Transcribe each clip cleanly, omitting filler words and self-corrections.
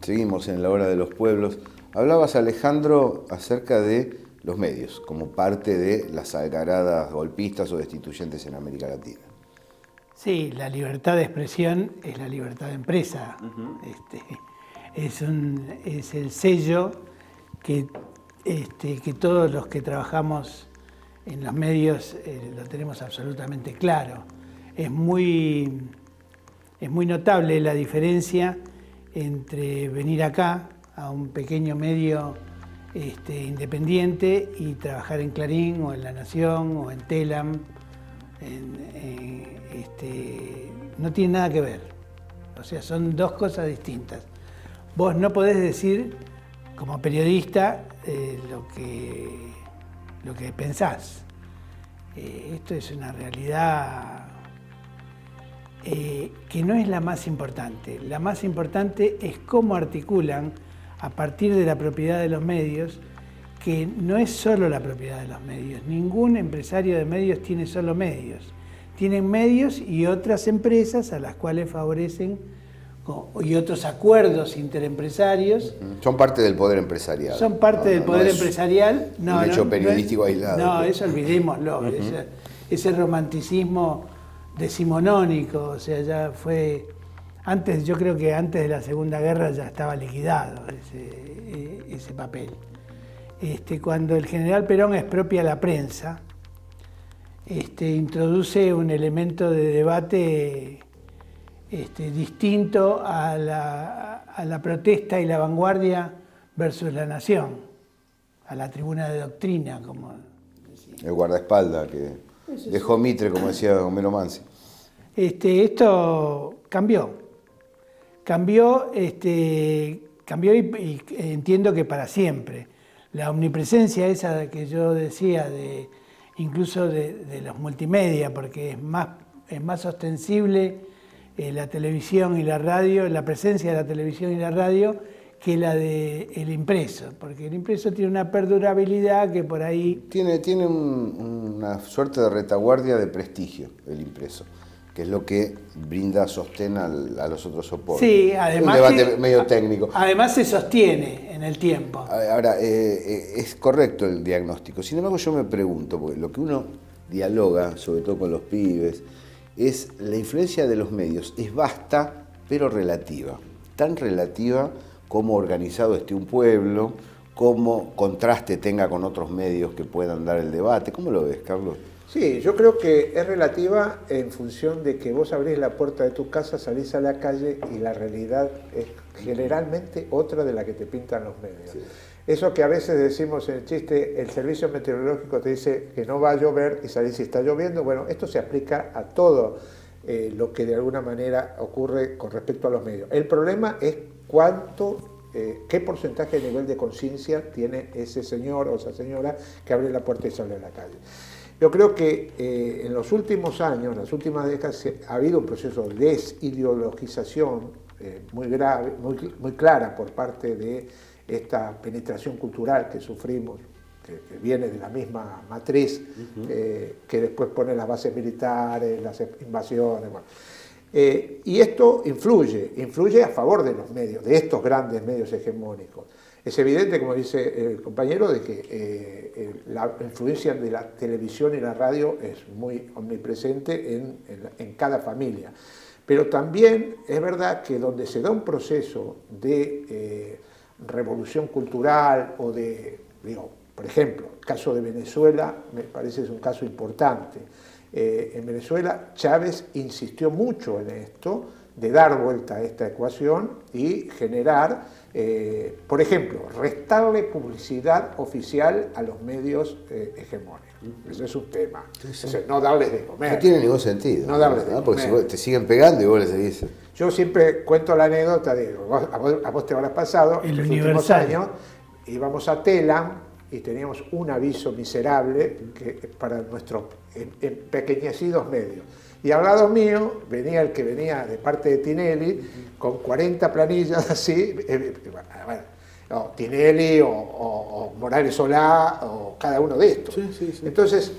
Seguimos en la hora de los pueblos. Hablabas, Alejandro, acerca de los medios como parte de las algaradas golpistas o destituyentes en América Latina. Sí, la libertad de expresión es la libertad de empresa. Es el sello que todos los que trabajamos en los medios lo tenemos absolutamente claro. Es muy notable la diferencia entre venir acá a un pequeño medio independiente y trabajar en Clarín o en La Nación o en Telam. No tiene nada que ver. O sea, son dos cosas distintas. Vos no podés decir como periodista lo que pensás. Esto es una realidad que no es la más importante. La más importante es cómo articulan a partir de la propiedad de los medios, que no es solo la propiedad de los medios. Ningún empresario de medios tiene solo medios. Tienen medios y otras empresas a las cuales favorecen y otros acuerdos interempresarios. Son parte del poder empresarial. Son parte del poder empresarial. Un hecho periodístico aislado. No, eso olvidémoslo. Ese romanticismo decimonónico, o sea, ya fue... Antes, yo creo que antes de la Segunda Guerra ya estaba liquidado ese papel. Cuando el general Perón expropia la prensa, introduce un elemento de debate distinto a la protesta y la vanguardia versus La Nación, a la tribuna de doctrina, como decía. El guardaespaldas que dejó Mitre, como decía Homero Mansi. Esto cambió y entiendo que para siempre. La omnipresencia esa que yo decía, incluso de los multimedia, porque es más ostensible la televisión y la radio, la presencia de la televisión y la radio, que la del impreso, porque el impreso tiene una perdurabilidad que por ahí... Tiene una suerte de retaguardia de prestigio, el impreso, que es lo que brinda sostén a los otros soportes. Sí, además... Un debate medio técnico. Además se sostiene en el tiempo. Ahora, es correcto el diagnóstico. Sin embargo, yo me pregunto, porque lo que uno dialoga, sobre todo con los pibes, es la influencia de los medios. Es vasta, pero relativa. Tan relativa como organizado esté un pueblo, cómo contraste tenga con otros medios que puedan dar el debate. ¿Cómo lo ves, Carlos? Sí, yo creo que es relativa en función de que vos abrís la puerta de tu casa, salís a la calle y la realidad es generalmente otra de la que te pintan los medios. Sí. Eso que a veces decimos en el chiste, el servicio meteorológico te dice que no va a llover y salís y está lloviendo. Bueno, esto se aplica a todo lo que de alguna manera ocurre con respecto a los medios. El problema es qué porcentaje de nivel de conciencia tiene ese señor o esa señora que abre la puerta y sale a la calle. Yo creo que en los últimos años, en las últimas décadas, ha habido un proceso de desideologización muy grave, muy clara por parte de esta penetración cultural que sufrimos, que viene de la misma matriz, que después pone las bases militares, las invasiones. Bueno. Y esto influye a favor de los medios, de estos grandes medios hegemónicos. Es evidente, como dice el compañero, de que la influencia de la televisión y la radio es muy omnipresente en cada familia. Pero también es verdad que donde se da un proceso de revolución cultural o por ejemplo, el caso de Venezuela me parece es un caso importante. En Venezuela Chávez insistió mucho en esto, de dar vuelta a esta ecuación y generar, por ejemplo, restarle publicidad oficial a los medios hegemónicos. Ese es un tema. Sí. No darles de comer. No tiene ningún sentido. No darles de comer. Porque si te siguen pegando y vos les seguís. Yo siempre cuento la anécdota de, a vos te habrás pasado, en los últimos años íbamos a Telam y teníamos un aviso miserable para nuestros empequeñecidos medios. Y al lado mío venía el que venía de parte de Tinelli, con 40 planillas así, Tinelli o Morales Solá o cada uno de estos. Sí. Entonces,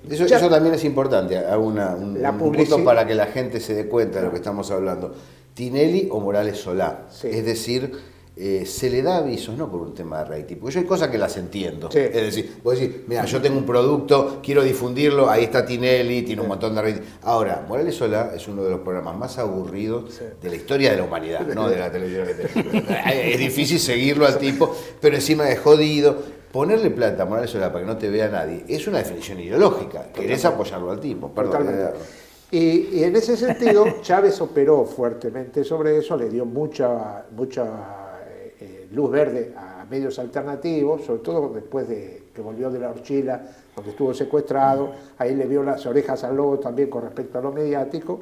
eso también es importante, hago un punto para que la gente se dé cuenta de lo que estamos hablando. Tinelli o Morales Solá, es decir, se le da avisos no por un tema de rating, porque yo hay cosas que las entiendo. Sí. Es decir, vos decís, mira, yo tengo un producto, quiero difundirlo, ahí está Tinelli, tiene un montón de rating. Ahora, Morales Solá es uno de los programas más aburridos de la historia de la humanidad, no de la televisión. Es difícil seguirlo al tipo, pero encima es jodido. Ponerle plata a Morales Solá para que no te vea nadie es una definición ideológica. Querés apoyarlo al tipo, perdón. Y en ese sentido, Chávez operó fuertemente sobre eso, le dio mucha luz verde a medios alternativos, sobre todo después de que volvió de la Horchila, donde estuvo secuestrado, ahí le vio las orejas al lobo también con respecto a lo mediático,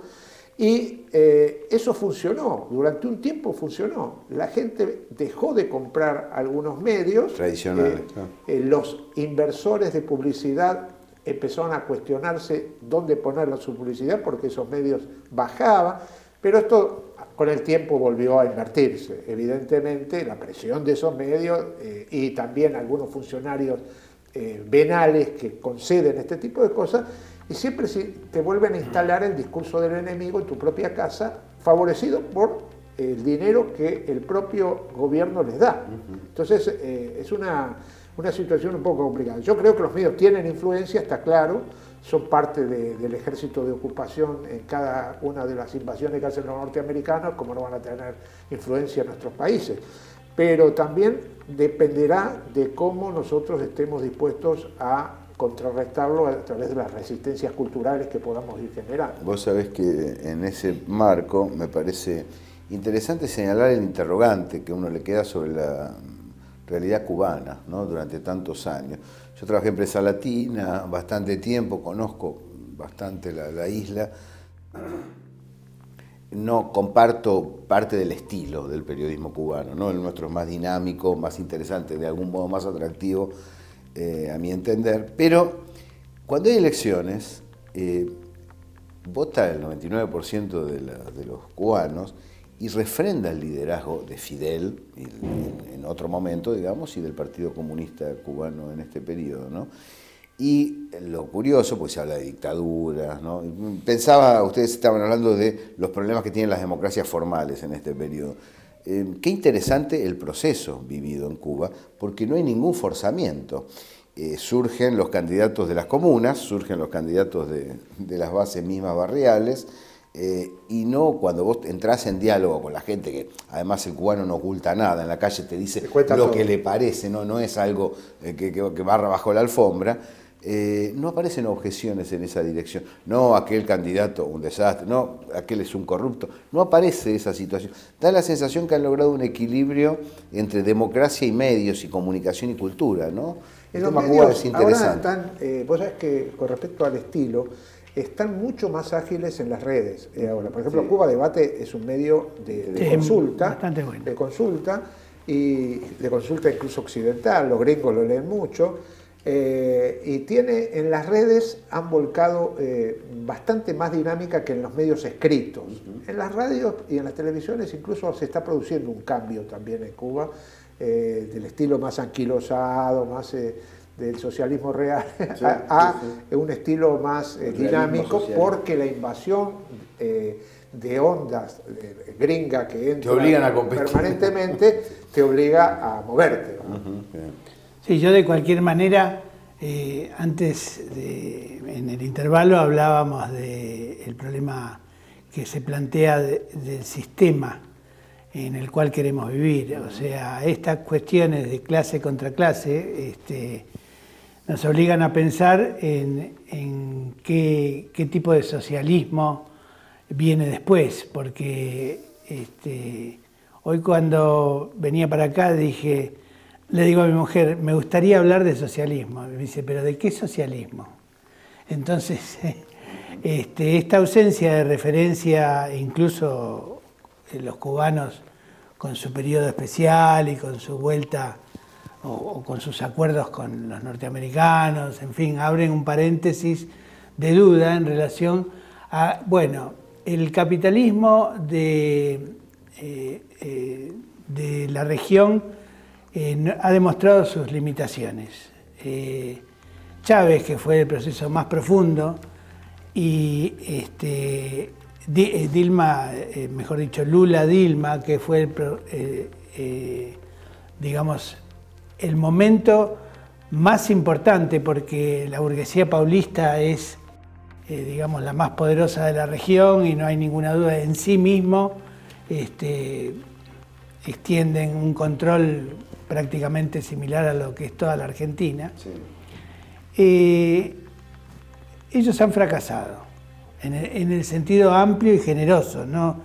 y eso funcionó, durante un tiempo funcionó. La gente dejó de comprar algunos medios tradicionales. Los inversores de publicidad empezaron a cuestionarse dónde poner su publicidad porque esos medios bajaban, pero esto con el tiempo volvió a invertirse. Evidentemente, la presión de esos medios y también algunos funcionarios venales que conceden este tipo de cosas, y siempre te vuelven a instalar el discurso del enemigo en tu propia casa, favorecido por el dinero que el propio gobierno les da. Entonces, es una situación un poco complicada. Yo creo que los medios tienen influencia, está claro, son parte del ejército de ocupación en cada una de las invasiones que hacen los norteamericanos, como no van a tener influencia en nuestros países. Pero también dependerá de cómo nosotros estemos dispuestos a contrarrestarlo a través de las resistencias culturales que podamos ir generando. Vos sabés que en ese marco me parece interesante señalar el interrogante que uno le queda sobre la realidad cubana, ¿no? Durante tantos años. Yo trabajé en Prensa Latina bastante tiempo, conozco bastante la isla. No comparto parte del estilo del periodismo cubano, ¿no? El nuestro es más dinámico, más interesante, de algún modo más atractivo, a mi entender. Pero cuando hay elecciones, vota el 99% de los cubanos y refrenda el liderazgo de Fidel en otro momento, digamos, y del Partido Comunista Cubano en este periodo, ¿no? Y lo curioso, pues se habla de dictaduras, ¿no? Pensaba, ustedes estaban hablando de los problemas que tienen las democracias formales en este periodo. Qué interesante el proceso vivido en Cuba, porque no hay ningún forzamiento. Surgen los candidatos de las comunas, surgen los candidatos de las bases mismas barriales, y no cuando vos entrás en diálogo con la gente, que además el cubano no oculta nada, en la calle te dice lo que le parece, no es algo que barra bajo la alfombra. No aparecen objeciones en esa dirección. No, aquel candidato, un desastre, no, aquel es un corrupto. No aparece esa situación. Da la sensación que han logrado un equilibrio entre democracia y medios, y comunicación y cultura, ¿no? En los medios, es interesante. Ahora están, vos sabés que con respecto al estilo, están mucho más ágiles en las redes. Ahora, por ejemplo, sí. Cuba Debate es un medio de consulta, bastante bueno. De consulta incluso occidental, los gringos lo leen mucho. Y tiene en las redes han volcado bastante más dinámica que en los medios escritos. En las radios y en las televisiones incluso se está produciendo un cambio también en Cuba, del estilo más anquilosado, más del socialismo real, sí, a un estilo más dinámico, porque la invasión de ondas gringa que entra permanentemente te obliga a moverte, ¿no? Sí, yo de cualquier manera, antes, en el intervalo, hablábamos del problema que se plantea del sistema en el cual queremos vivir. O sea, estas cuestiones de clase contra clase nos obligan a pensar en qué tipo de socialismo viene después, porque hoy cuando venía para acá le digo a mi mujer, me gustaría hablar de socialismo. Me dice, ¿pero de qué socialismo? Entonces, esta ausencia de referencia, incluso los cubanos con su periodo especial y con su vuelta o con sus acuerdos con los norteamericanos, en fin, abren un paréntesis de duda en relación a, bueno, el capitalismo de la región ha demostrado sus limitaciones. Chávez, que fue el proceso más profundo, y Dilma, mejor dicho, Lula Dilma, que fue digamos, el momento más importante, porque la burguesía paulista es, digamos, la más poderosa de la región y no hay ninguna duda en sí mismo, extienden un control prácticamente similar a lo que es toda la Argentina. Sí. Ellos han fracasado en el sentido amplio y generoso, no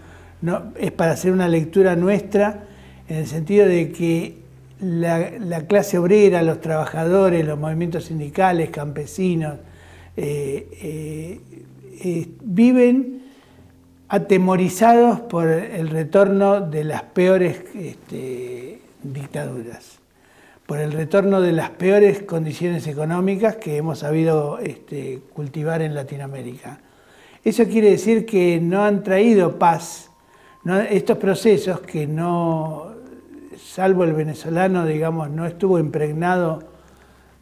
es para hacer una lectura nuestra en el sentido de que la clase obrera, los trabajadores, los movimientos sindicales, campesinos, viven atemorizados por el retorno de las peores dictaduras, por el retorno de las peores condiciones económicas que hemos sabido cultivar en Latinoamérica. Eso quiere decir que no han traído paz, estos procesos que no, salvo el venezolano, digamos, no estuvo impregnado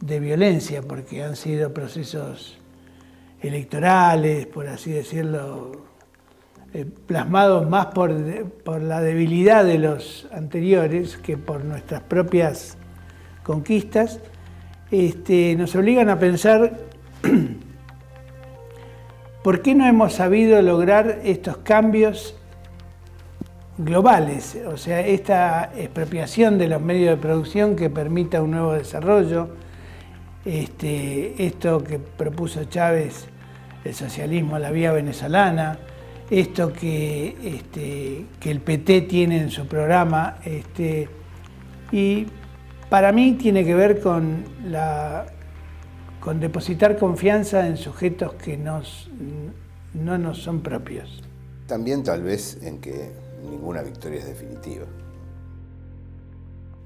de violencia, porque han sido procesos electorales, por así decirlo, plasmados más por la debilidad de los anteriores que por nuestras propias conquistas, nos obligan a pensar por qué no hemos sabido lograr estos cambios globales, o sea, esta expropiación de los medios de producción que permita un nuevo desarrollo, esto que propuso Chávez, el socialismo, la vía venezolana, esto que el PT tiene en su programa, y para mí tiene que ver con depositar confianza en sujetos que no nos son propios. También tal vez en que ninguna victoria es definitiva.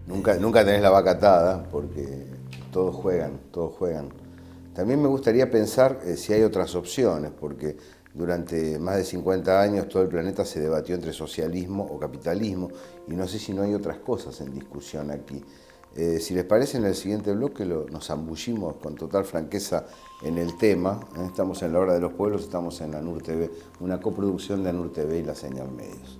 Nunca tenés la vaca atada porque todos juegan. También me gustaría pensar si hay otras opciones, porque durante más de 50 años todo el planeta se debatió entre socialismo o capitalismo y no sé si no hay otras cosas en discusión aquí. Si les parece, en el siguiente bloque nos zambullimos con total franqueza en el tema. Estamos en La Hora de los Pueblos, estamos en ANUR TV, una coproducción de ANUR TV y La Señal Medios.